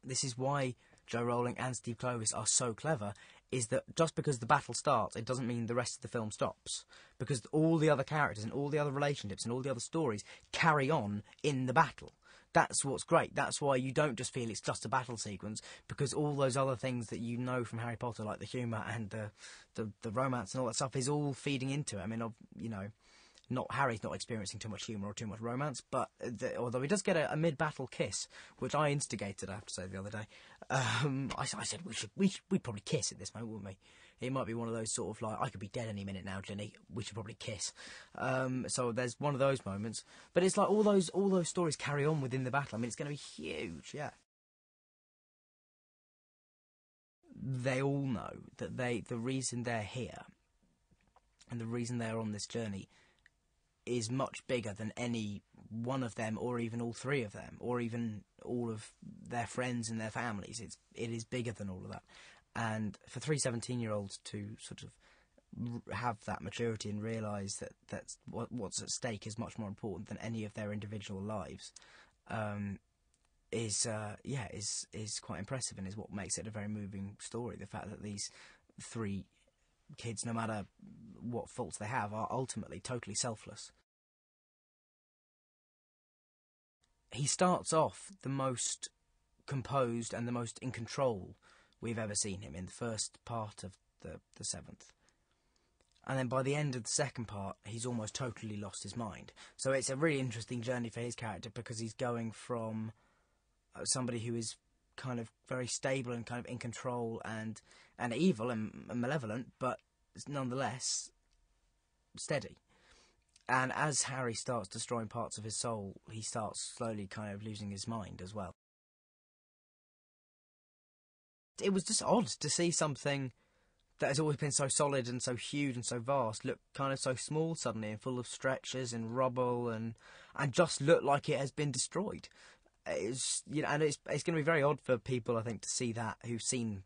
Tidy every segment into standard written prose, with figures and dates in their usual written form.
This is why Joe Rowling and Steve Kloves are so clever, is that just because the battle starts, it doesn't mean the rest of the film stops. Because all the other characters and all the other relationships and all the other stories carry on in the battle. That's what's great. That's why you don't just feel it's just a battle sequence, because all those other things that you know from Harry Potter, like the humour and the romance and all that stuff, is all feeding into it. I mean, you know, Harry's not experiencing too much humour or too much romance, but although he does get a mid-battle kiss, which I instigated, I have to say, the other day. I said we'd probably kiss at this moment, wouldn't we? It might be one of those sort of like, I could be dead any minute now, Ginny. We should probably kiss. So there's one of those moments, but it's like all those stories carry on within the battle. I mean, it's going to be huge, yeah. They all know that the reason they're here and the reason they're on this journey is much bigger than any one of them, or even all three of them, or even all of their friends and their families. It is bigger than all of that. And for 17-year-olds to sort of have that maturity and realise that what's at stake is much more important than any of their individual lives, is quite impressive, and is what makes it a very moving story. The fact that these three kids, no matter what faults they have, are ultimately totally selfless. He starts off the most composed and the most in control we've ever seen him in the first part of the seventh. And then by the end of the second part, he's almost totally lost his mind. So it's a really interesting journey for his character, because he's going from somebody who is kind of very stable and kind of in control and evil and malevolent, but nonetheless steady. And as Harry starts destroying parts of his soul, he starts slowly kind of losing his mind as well. It was just odd to see something that has always been so solid and so huge and so vast look kind of so small suddenly, and full of stretches and rubble, and just look like it has been destroyed. It's, you know, and it's going to be very odd for people, I think, to see that, who've seen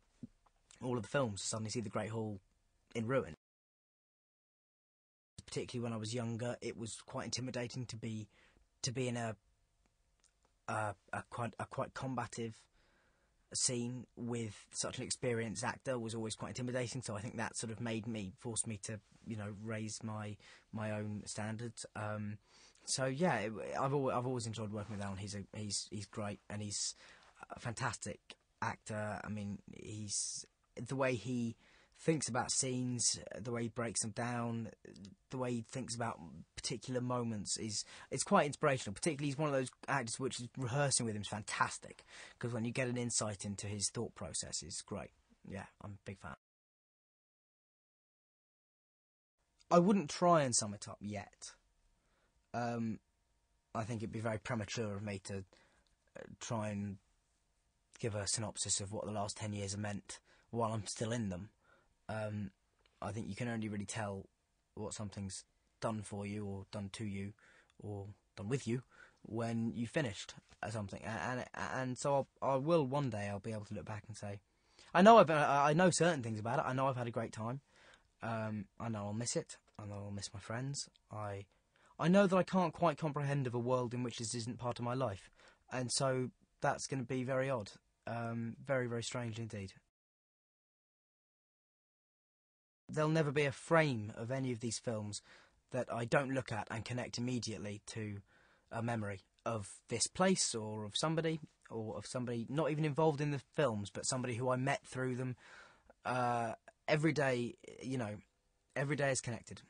all of the films, to suddenly see the Great Hall in ruin. Particularly when I was younger, it was quite intimidating to be in a quite combative scene with such an experienced actor. Was always quite intimidating. So I think that sort of forced me to, you know, raise my own standards. So yeah, I've always enjoyed working with Alan. He's great, and he's a fantastic actor. I mean, he's the way he thinks about scenes, the way he breaks them down, the way he thinks about particular moments it's quite inspirational. Particularly, he's one of those actors which is rehearsing with him is fantastic, because when you get an insight into his thought process, it's great. Yeah, I'm a big fan. I wouldn't try and sum it up yet. I think it'd be very premature of me to try and give a synopsis of what the last 10 years have meant while I'm still in them. I think you can only really tell what something's done for you, or done to you, or done with you when you've finished something. And so I will one day, I'll be able to look back and say, I know certain things about it. I know I've had a great time. I know I'll miss it. I know I'll miss my friends. I know that I can't quite comprehend of a world in which this isn't part of my life, and so that's going to be very odd, very, very strange indeed. There'll never be a frame of any of these films that I don't look at and connect immediately to a memory of this place, or of somebody not even involved in the films, but somebody who I met through them. Every day, you know, every day is connected.